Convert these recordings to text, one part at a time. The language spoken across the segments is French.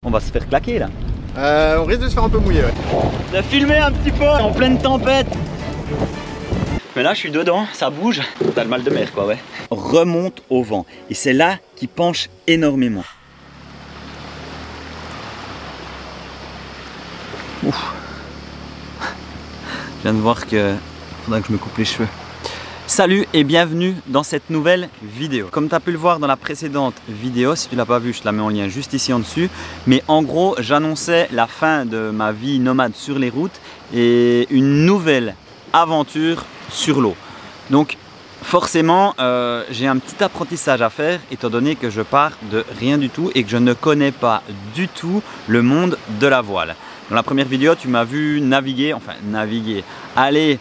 On va se faire claquer là. On risque de se faire un peu mouiller, ouais. De filmer un petit peu en pleine tempête. Mais là je suis dedans, ça bouge. T'as le mal de mer quoi, ouais. Remonte au vent. Et c'est là qu'il penche énormément. Ouf. Je viens de voir que faudra que je me coupe les cheveux. Salut et bienvenue dans cette nouvelle vidéo. Comme tu as pu le voir dans la précédente vidéo, si tu ne l'as pas vu, je te la mets en lien juste ici en dessus. Mais en gros, j'annonçais la fin de ma vie nomade sur les routes et une nouvelle aventure sur l'eau. Donc forcément, j'ai un petit apprentissage à faire étant donné que je pars de rien du tout et que je ne connais pas du tout le monde de la voile. Dans la première vidéo, tu m'as vu naviguer, aller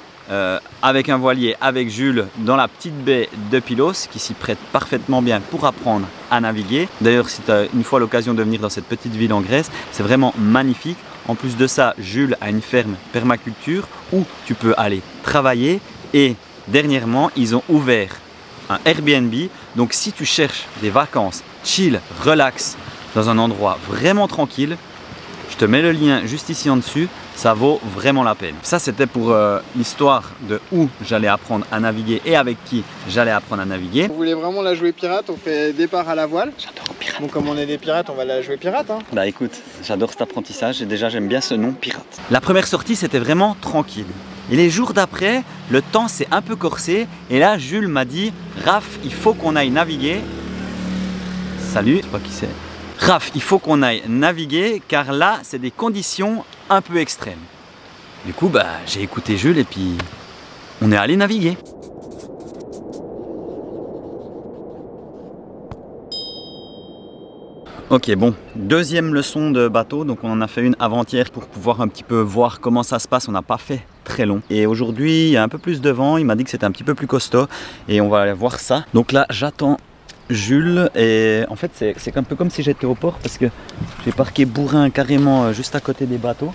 avec un voilier, avec Jules, dans la petite baie de Pylos, qui s'y prête parfaitement bien pour apprendre à naviguer. D'ailleurs, si tu as une fois l'occasion de venir dans cette petite ville en Grèce, c'est vraiment magnifique. En plus de ça, Jules a une ferme permaculture où tu peux aller travailler. Et dernièrement, ils ont ouvert un Airbnb. Donc si tu cherches des vacances chill, relax, dans un endroit vraiment tranquille, je te mets le lien juste ici en dessus. Ça vaut vraiment la peine. Ça, c'était pour l'histoire de où j'allais apprendre à naviguer et avec qui j'allais apprendre à naviguer. Vous voulez vraiment la jouer pirate? On fait départ à la voile. J'adore pirate. Bon, comme on est des pirates, on va la jouer pirate. Hein. Bah écoute, j'adore cet apprentissage et déjà j'aime bien ce nom, pirate. La première sortie, c'était vraiment tranquille. Et les jours d'après, le temps s'est un peu corsé. Et là, Jules m'a dit, Raph, il faut qu'on aille naviguer. Salut, je sais pas qui c'est. Raph, il faut qu'on aille naviguer car là, c'est des conditions un peu extrêmes. Du coup, bah, j'ai écouté Jules et puis on est allé naviguer. Ok, bon, deuxième leçon de bateau. Donc on en a fait une avant-hier pour pouvoir un petit peu voir comment ça se passe. On n'a pas fait très long. Et aujourd'hui, il y a un peu plus de vent. Il m'a dit que c'était un petit peu plus costaud et on va aller voir ça. Donc là, j'attends Jules et en fait c'est un peu comme si j'étais au port parce que j'ai parqué bourrin carrément juste à côté des bateaux.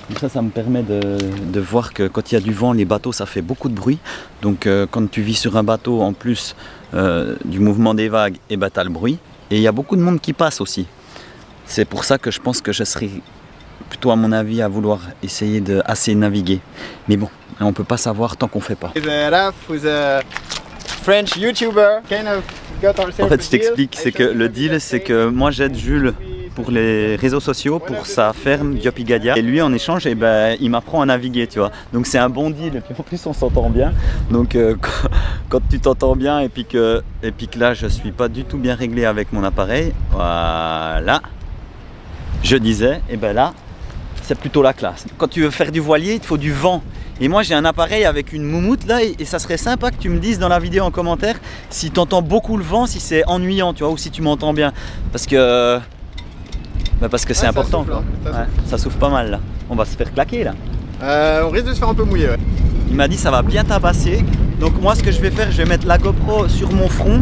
Donc ça me permet de voir que quand il y a du vent, les bateaux ça fait beaucoup de bruit. Donc quand tu vis sur un bateau en plus du mouvement des vagues, et bah t'as le bruit. Et il y a beaucoup de monde qui passe aussi. C'est pour ça que je pense que je serais plutôt à mon avis à vouloir essayer de assez naviguer. Mais bon, on peut pas savoir tant qu'on fait pas. Raph was a French YouTuber, kind of. En fait, je t'explique, c'est que le deal, c'est que moi j'aide Jules pour les réseaux sociaux, pour sa ferme Diopigadia. Et lui, en échange, eh ben, il m'apprend à naviguer, tu vois. Donc c'est un bon deal. Et puis en plus, on s'entend bien. Donc quand tu t'entends bien et puis que là, je suis pas du tout bien réglé avec mon appareil, voilà. Je disais, et ben là, c'est plutôt la classe. Quand tu veux faire du voilier, il te faut du vent. Et moi j'ai un appareil avec une moumoute là et ça serait sympa que tu me dises dans la vidéo en commentaire si tu entends beaucoup le vent, si c'est ennuyant, tu vois, ou si tu m'entends bien. Parce que c'est important. Ça souffle pas mal là. On va se faire claquer là. On risque de se faire un peu mouiller, ouais. Il m'a dit ça va bien tabasser. Donc moi ce que je vais faire, je vais mettre la GoPro sur mon front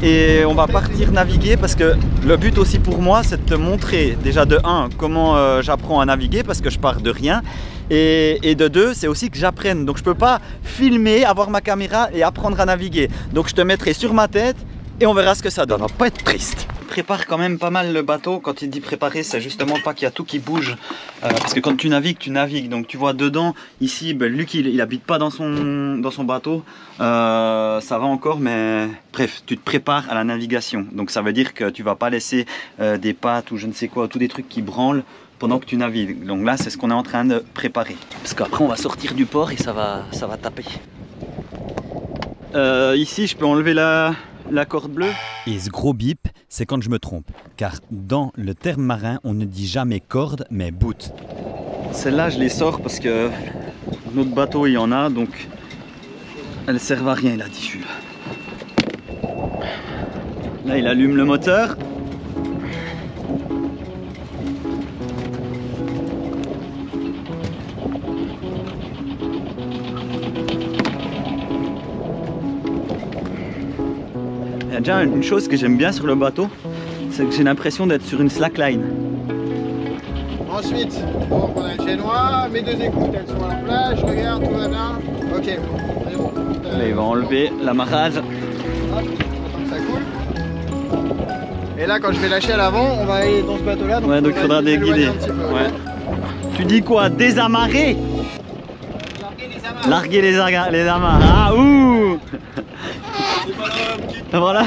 et on va partir naviguer parce que le but aussi pour moi c'est de te montrer déjà de 1 comment j'apprends à naviguer parce que je pars de rien et de 2 c'est aussi que j'apprenne. Donc je peux pas filmer, avoir ma caméra et apprendre à naviguer. Donc je te mettrai sur ma tête et on verra ce que ça donne. On va pas être triste. Prépare quand même pas mal le bateau. Quand il dit préparer, c'est justement pas qu'il y a tout qui bouge parce que quand tu navigues, donc tu vois dedans ici ben, Luc il habite pas dans son bateau, ça va encore, mais bref, tu te prépares à la navigation, donc ça veut dire que tu vas pas laisser des pattes ou je ne sais quoi, tous des trucs qui branlent pendant que tu navigues. Donc là c'est ce qu'on est en train de préparer parce qu'après on va sortir du port et ça va taper. Ici je peux enlever la corde bleue. Et ce gros bip, c'est quand je me trompe. Car dans le terme marin, on ne dit jamais corde, mais bout. Celles-là, je les sors parce que notre bateau, il y en a, donc elles servent à rien, il a dit Jules. Là, il allume le moteur. Il y a déjà une chose que j'aime bien sur le bateau, c'est que j'ai l'impression d'être sur une slackline. Ensuite, donc on a le chaînois, mes 2 écoutes elles sont à la plage, je regarde, tout va bien. Ok, c'est bon. Là il va enlever l'amarrage. Hop, ça coule. Et là, quand je vais lâcher à l'avant, on va aller dans ce bateau-là. Ouais, donc il faudra déguider. Ouais. Tu dis quoi? Désamarrer? Larguer les amarres. Ah, ouh. Voilà. À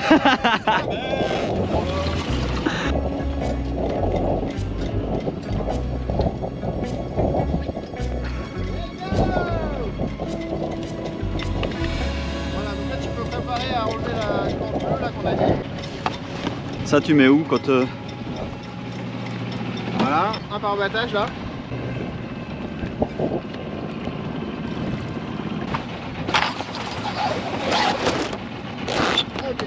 enlever la corde bleue là qu'on a dit. Ça tu mets où quand Voilà, un par battage là. Ok.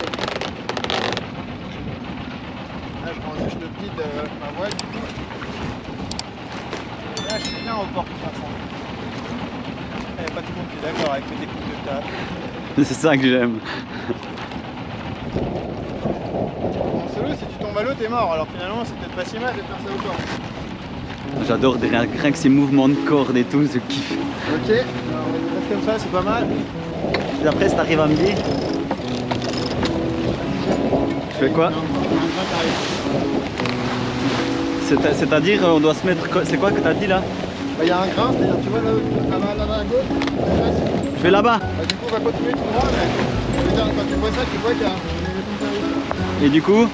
Là je prends juste le pli de ma voile du coup. Là je suis bien au port de toute façon. Il n'y a pas tout le monde qui est d'accord avec mes techniques de table. C'est ça que j'aime. En solo, si tu tombes à l'eau, t'es mort. Alors finalement, c'est peut-être pas si mal de faire ça au corps. J'adore rien que ces mouvements de corde et tout, je kiffe. Ok, alors on va rester comme ça, c'est pas mal. Et après, si t'arrives à me dire, je fais quoi? C'est-à-dire, on doit se mettre. C'est quoi que t'as dit là? Il y a un grain, c'est-à-dire, tu vois là-bas à gauche. Je vais là-bas. Bah, du coup, on va continuer tout droit, mais je veux dire, quand tu vois ça, tu vois qu'il y a un... Et du coup?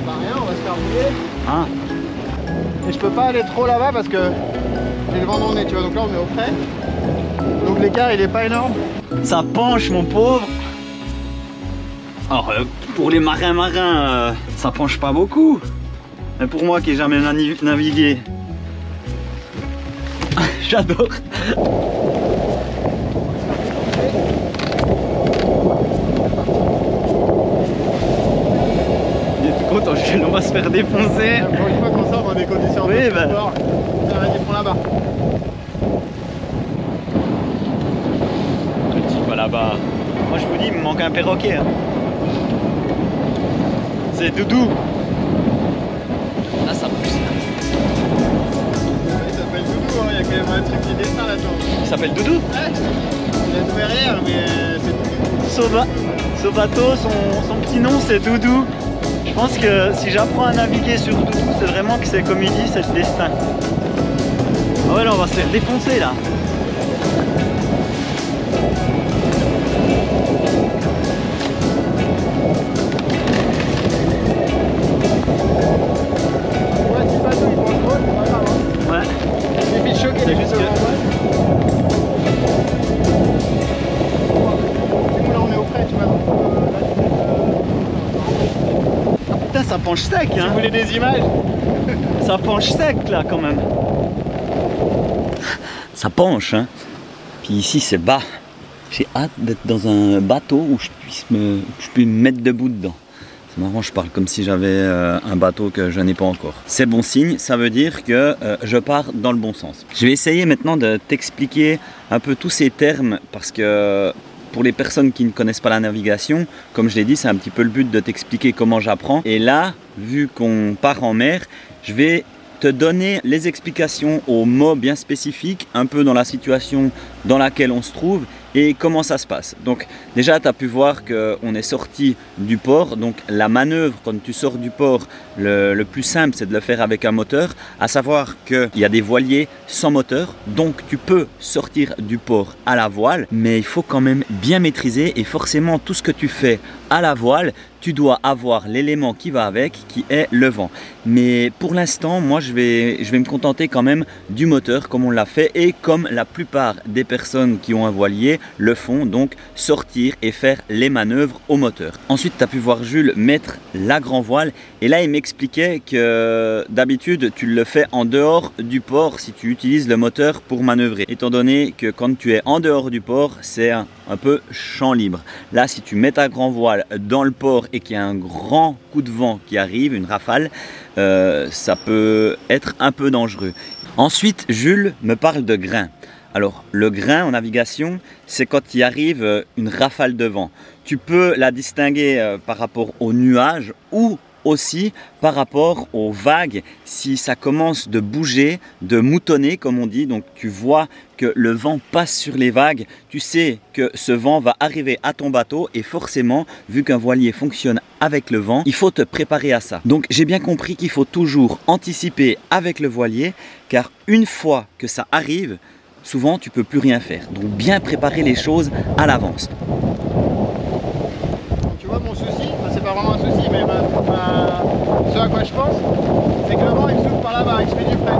Bah rien, on va se faire bouler. Ah. Et je peux pas aller trop là-bas parce que j'ai le vent dans le nez, tu vois, donc là on est au frais. Donc l'écart il est pas énorme. Ça penche mon pauvre. Alors pour les marins, ça penche pas beaucoup. Mais pour moi qui ai jamais navigué, j'adore. Content, on va se faire défoncer. Pour une fois qu'on sort dans des conditions oui, de sport, ça va, prends là-bas. Petit pas là-bas. Moi je vous dis, il me manque un perroquet. Hein. C'est Doudou. Là ça pousse. Il s'appelle Doudou, hein. Il y a quand même un truc qui descend là-dedans. Il s'appelle Doudou? Ouais. Il a tout derrière, mais c'est Doudou. Sobato, son petit nom c'est Doudou. Je pense que si j'apprends à naviguer sur Doudou, c'est vraiment que c'est comme il dit, c'est le destin. Ah ouais, là on va se faire défoncer là. Ouais, si le bateau il prend le pot, c'est pas grave. Hein. Ouais. Il suffit de choquer les juste là on est au frais, tu vois. Putain, ça penche sec hein. Vous voulez des images? Ça penche sec là quand même. Ça penche hein. Puis ici c'est bas. J'ai hâte d'être dans un bateau où je puisse me mettre debout dedans. C'est marrant, je parle comme si j'avais un bateau que je n'ai pas encore. C'est bon signe, ça veut dire que je pars dans le bon sens. Je vais essayer maintenant de t'expliquer un peu tous ces termes parce que pour les personnes qui ne connaissent pas la navigation, comme je l'ai dit, c'est un petit peu le but de t'expliquer comment j'apprends. Et là, vu qu'on part en mer, je vais te donner les explications aux mots bien spécifiques, un peu dans la situation dans laquelle on se trouve et comment ça se passe. Donc déjà tu as pu voir qu'on est sorti du port, donc la manœuvre quand tu sors du port, le plus simple c'est de le faire avec un moteur, à savoir qu'il y a des voiliers sans moteur, donc tu peux sortir du port à la voile, mais il faut quand même bien maîtriser et forcément tout ce que tu fais à la voile, tu dois avoir l'élément qui va avec, qui est le vent. Mais pour l'instant, moi je vais me contenter quand même du moteur comme on l'a fait et comme la plupart des personnes qui ont un voilier le font, donc sortir et faire les manœuvres au moteur. Ensuite, tu as pu voir Jules mettre la grand voile et là il m'expliquait que d'habitude tu le fais en dehors du port si tu utilises le moteur pour manœuvrer. Étant donné que quand tu es en dehors du port, c'est un peu champ libre. Là, si tu mets ta grand voile dans le port et qu'il y a un grand coup de vent qui arrive, une rafale, ça peut être un peu dangereux. Ensuite, Jules me parle de grain. Alors, le grain en navigation, c'est quand il arrive une rafale de vent. Tu peux la distinguer par rapport aux nuages ou aussi par rapport aux vagues. Si ça commence de bouger, de moutonner comme on dit, donc tu vois que le vent passe sur les vagues, tu sais que ce vent va arriver à ton bateau et forcément, vu qu'un voilier fonctionne avec le vent, il faut te préparer à ça. Donc j'ai bien compris qu'il faut toujours anticiper avec le voilier, car une fois que ça arrive, souvent tu peux plus rien faire. Donc bien préparer les choses à l'avance. Tu vois, mon souci, c'est pas vraiment un souci, mais ce à quoi je pense, c'est que le vent il me souffle par là-bas, il se fait du frais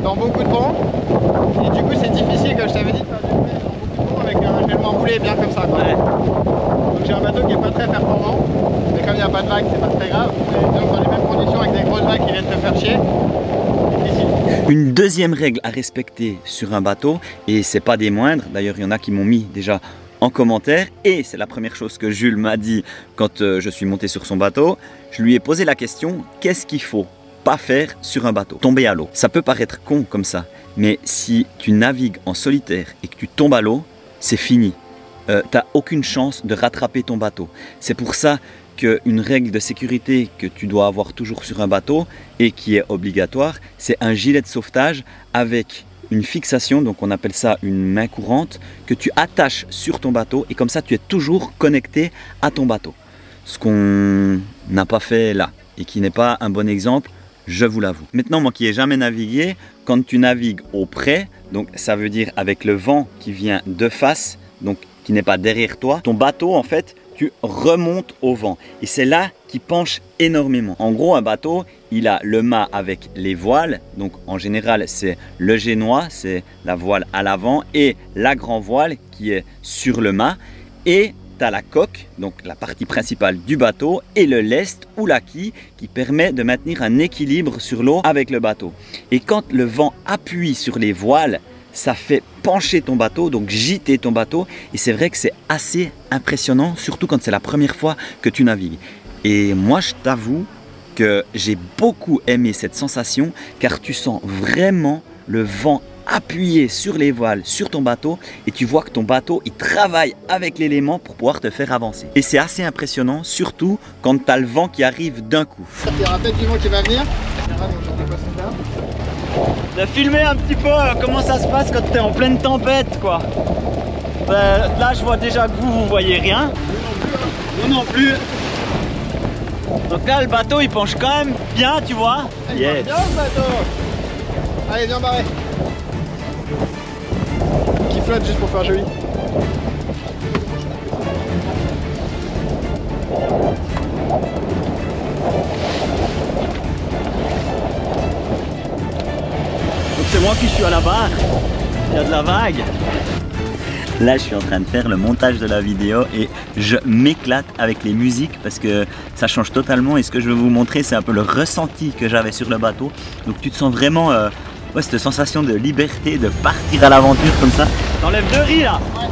dans beaucoup de vent, et du coup c'est difficile, comme je t'avais dit, de faire du frais dans beaucoup de vent avec un gèlement roulé bien comme ça, quoi. Ouais. Donc j'ai un bateau qui est pas très performant, mais comme il n'y a pas de vagues, c'est pas très grave. Et donc dans les mêmes conditions avec des grosses vagues qui viennent te faire chier, c'est difficile. Une deuxième règle à respecter sur un bateau, et c'est pas des moindres, d'ailleurs il y en a qui m'ont mis déjà en commentaire, et c'est la première chose que Jules m'a dit quand je suis monté sur son bateau. Je lui ai posé la question, qu'est-ce qu'il faut pas faire sur un bateau? Tomber à l'eau. Ça peut paraître con comme ça, mais si tu navigues en solitaire et que tu tombes à l'eau, c'est fini. T'as aucune chance de rattraper ton bateau. C'est pour ça qu'une règle de sécurité que tu dois avoir toujours sur un bateau et qui est obligatoire, c'est un gilet de sauvetage avec une fixation, donc on appelle ça une main courante, que tu attaches sur ton bateau et comme ça tu es toujours connecté à ton bateau. Ce qu'on n'a pas fait là et qui n'est pas un bon exemple, je vous l'avoue. Maintenant, moi qui n'ai jamais navigué, quand tu navigues au près, donc ça veut dire avec le vent qui vient de face, donc qui n'est pas derrière toi, ton bateau en fait, tu remontes au vent et c'est là qu'il penche énormément. En gros, un bateau, il a le mât avec les voiles, donc en général c'est le génois, c'est la voile à l'avant, et la grand voile qui est sur le mât, et tu as la coque, donc la partie principale du bateau, et le lest ou la quille qui permet de maintenir un équilibre sur l'eau avec le bateau. Et quand le vent appuie sur les voiles, ça fait pencher ton bateau, donc gîter ton bateau, et c'est vrai que c'est assez impressionnant, surtout quand c'est la première fois que tu navigues. Et moi je t'avoue que j'ai beaucoup aimé cette sensation, car tu sens vraiment le vent appuyer sur les voiles, sur ton bateau, et tu vois que ton bateau il travaille avec l'élément pour pouvoir te faire avancer. Et c'est assez impressionnant, surtout quand tu as le vent qui arrive d'un coup. Il y aura peut-être du vent qui va venir. De filmer un petit peu comment ça se passe quand tu es en pleine tempête, quoi. Là je vois déjà que vous voyez rien. Nous non plus. Donc là le bateau il penche quand même bien, tu vois. Il penche bien le bateau. Allez, viens barrer. Qui flotte juste pour faire joli. Donc c'est moi qui suis à la barre. Il y a de la vague. Là, je suis en train de faire le montage de la vidéo et je m'éclate avec les musiques parce que ça change totalement. Et ce que je vais vous montrer, c'est un peu le ressenti que j'avais sur le bateau. Donc tu te sens vraiment cette sensation de liberté, de partir à l'aventure comme ça. T'enlèves 2 riz là. Ouais.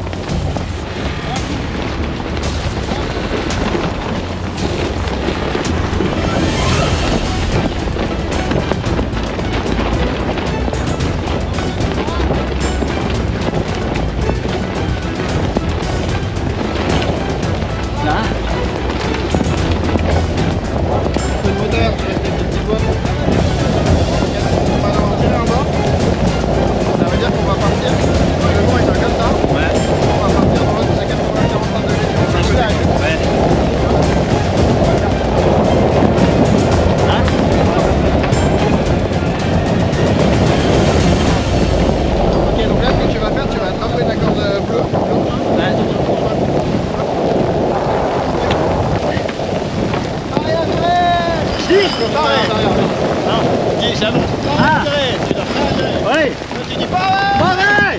Ouais. Tu dis pas ouais.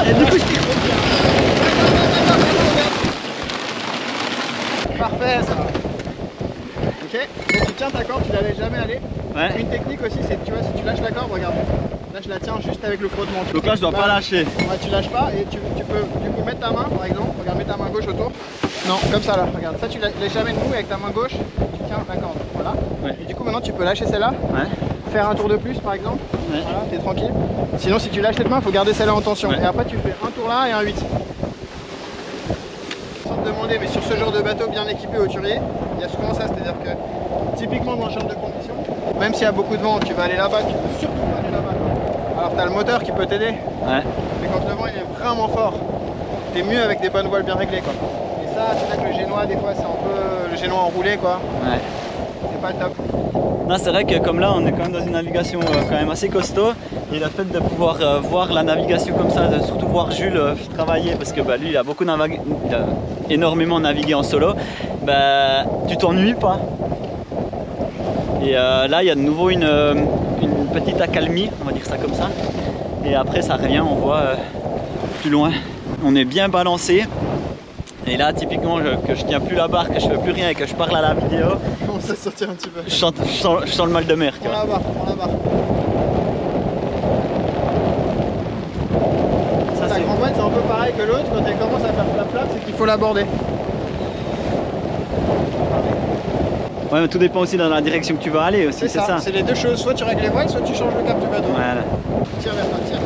Et du coup parfait ça. Ok. Donc tu tiens ta corde, tu la laisses jamais aller. Ouais. Une technique aussi, c'est que tu vois, si tu lâches la corde, regarde. Là je la tiens juste avec le frottement. Donc là je dois pas lâcher. Ouais, tu lâches pas et tu peux du coup mettre ta main par exemple. Regarde, mets ta main gauche autour. Non, comme ça là, regarde. Ça tu laisses jamais debout avec ta main gauche. Tu tiens la corde. Voilà. Ouais. Et du coup maintenant tu peux lâcher celle-là. Ouais. Faire un tour de plus par exemple. Ouais. Voilà, t'es tranquille. Sinon si tu lâches cette main, il faut garder celle-là en tension. Ouais. Et après tu fais un tour là et un 8. Sans te demander rouler, mais sur ce genre de bateau bien équipé hauturier, il y a souvent ça, c'est-à-dire que typiquement dans ce genre de conditions, même s'il y a beaucoup de vent, tu vas aller là-bas, tu peux surtout pas aller là-bas. Alors tu as le moteur qui peut t'aider, ouais. Mais quand le vent il est vraiment fort, t'es mieux avec des bonnes voiles bien réglées quoi. Et ça, c'est vrai que le génois des fois c'est un peu le génois enroulé quoi. Ouais. C'est pas top. Non, c'est vrai que comme là on est quand même dans une navigation quand même assez costaud, et le fait de pouvoir voir la navigation comme ça, de surtout voir Jules travailler, parce que bah, lui il a énormément navigué en solo, bah, tu t'ennuies pas. Et là il y a de nouveau une petite accalmie, on va dire ça comme ça, et après ça revient, on voit plus loin, on est bien balancé. Et là, typiquement, que je tiens plus la barre, que je fais plus rien et que je parle à la vidéo, On s'est sorti un petit peu. je sens le mal de mer. Prends la barre, prends la barre. Ça, la grand boîte, c'est un peu pareil que l'autre. Quand elle commence à faire flap-flap, c'est qu'il faut l'aborder. Ouais, mais tout dépend aussi dans la direction que tu vas aller aussi, c'est ça. C'est les deux choses. Soit tu règles les voiles, soit tu changes le cap du bateau. Voilà. Tire vers toi, tire.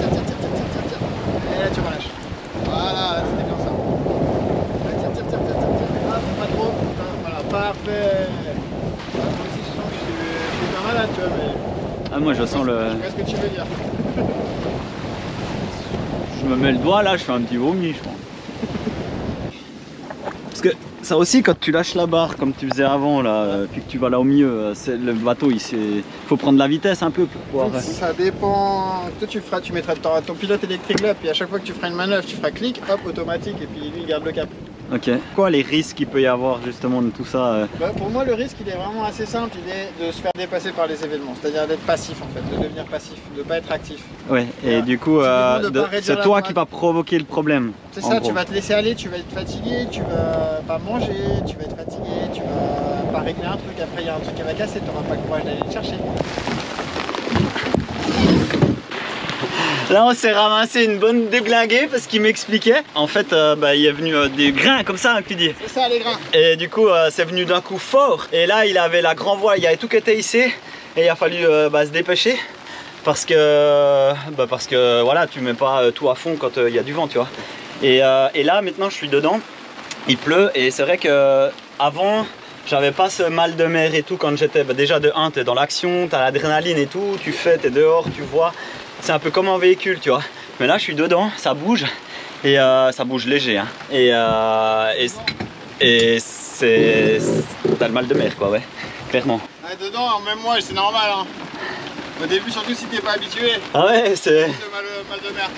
Et là, tu relâches. Voilà, c'était bien ça. Tire. Ah, pas trop. Voilà, parfait. Moi aussi, je sens que je suis pas malade, tu vois, mais... Ah, moi, je sens le... Je vois ce que tu veux dire. Je me mets le doigt là, je fais un petit vomi, je crois. Parce que ça aussi, quand tu lâches la barre comme tu faisais avant là, puis que tu vas là au milieu, le bateau il faut prendre la vitesse un peu pour pouvoir... Ça dépend. Toi tu mettras ton pilote électrique là, puis à chaque fois que tu feras une manœuvre, tu feras clic, hop, automatique, et puis lui il garde le cap. Ok. Quoi les risques qu'il peut y avoir justement de tout ça Bah, pour moi le risque il est vraiment assez simple, il est de se faire dépasser par les événements, c'est-à-dire d'être passif en fait, de devenir passif, de pas être actif. Ouais, et du coup, c'est toi qui va provoquer le problème. C'est ça, tu vas te laisser aller, tu vas être fatigué, tu vas pas manger, tu vas être fatigué, tu vas pas régler un truc, après il y a un truc qui va casser, tu n'auras pas le courage d'aller le chercher. Là on s'est ramassé une bonne déglinguée parce qu'il m'expliquait. En fait il est venu des grains comme ça que tu dis. C'est ça les grains. Et du coup c'est venu d'un coup fort. Et là il avait la grand voile, il avait tout qui était hissé. Et il a fallu se dépêcher. Parce que voilà, tu mets pas tout à fond quand il y a du vent, tu vois. Et là maintenant je suis dedans, il pleut et c'est vrai que avant j'avais pas ce mal de mer et tout quand j'étais déjà de 1, t'es dans l'action, t'as l'adrénaline et tout, tu fais, t'es dehors, tu vois. C'est un peu comme un véhicule, tu vois. Mais là je suis dedans, ça bouge et ça bouge léger, hein. Et c'est... t'as le mal de mer quoi, ouais, clairement. Ouais, dedans, même moi c'est normal, hein. Au début, surtout si t'es pas habitué. Ah ouais, c'est... mal de mer.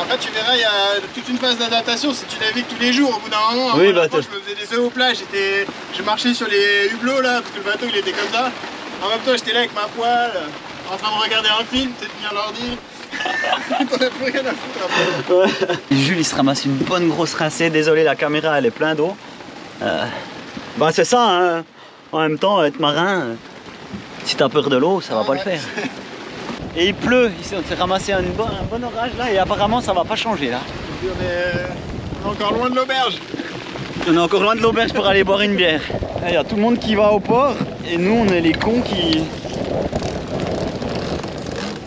Après, tu verras, il y a toute une phase d'adaptation. Si tu navigues tous les jours, au bout d'un moment, oui, moi, je me faisais des œufs aux plages. Je marchais sur les hublots là, parce que le bateau il était comme ça. En même temps, j'étais là avec ma poêle, en train de regarder un film, tu sais, tenir l'ordi. T'en as plus rien à foutre après. Ouais. Jules il se ramasse une bonne grosse rincée. Désolé, la caméra elle est pleine d'eau. Bah c'est ça, hein. En même temps, être marin, si t'as peur de l'eau, ça va pas le faire. Et il pleut, on s'est ramassé un bon orage là et apparemment ça va pas changer là. On est encore loin de l'auberge. On est encore loin de l'auberge pour aller boire une bière. Il y a tout le monde qui va au port et nous on est les cons qui...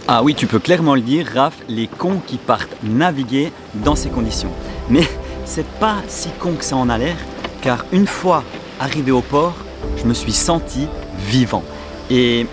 Ah oui, tu peux clairement le dire, Raph, les cons qui partent naviguer dans ces conditions. Mais c'est pas si con que ça en a l'air, car une fois arrivé au port, je me suis senti vivant. Et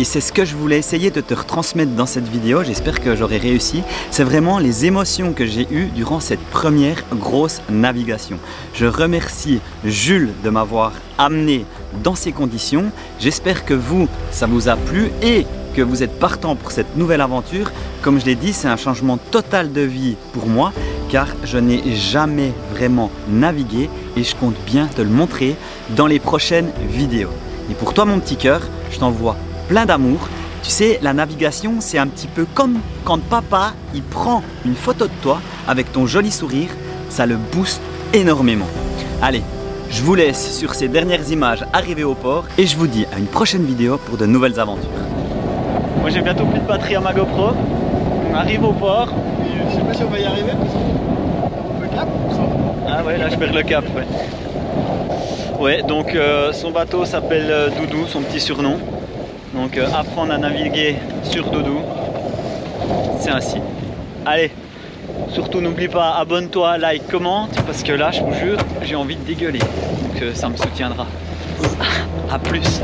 c'est ce que je voulais essayer de te retransmettre dans cette vidéo, j'espère que j'aurai réussi. C'est vraiment les émotions que j'ai eues durant cette première grosse navigation. Je remercie Jules de m'avoir amené dans ces conditions. J'espère que vous, ça vous a plu et que vous êtes partant pour cette nouvelle aventure. Comme je l'ai dit, c'est un changement total de vie pour moi, car je n'ai jamais vraiment navigué et je compte bien te le montrer dans les prochaines vidéos. Et pour toi mon petit cœur, je t'envoie plein d'amour. Tu sais, la navigation c'est un petit peu comme quand papa il prend une photo de toi avec ton joli sourire, ça le booste énormément. Allez, je vous laisse sur ces dernières images arrivées au port et je vous dis à une prochaine vidéo pour de nouvelles aventures. Moi j'ai bientôt plus de batterie à ma GoPro, on arrive au port. Et je sais pas si on va y arriver parce qu'on peut cap ou ça. Ah ouais, là je perds le cap, ouais. Ouais, donc son bateau s'appelle Doudou, son petit surnom. Donc apprendre à naviguer sur Doudou, c'est ainsi. Allez, Surtout n'oublie pas, abonne-toi, like, commente, parce que là je vous jure, j'ai envie de dégueuler. Donc ça me soutiendra. À plus.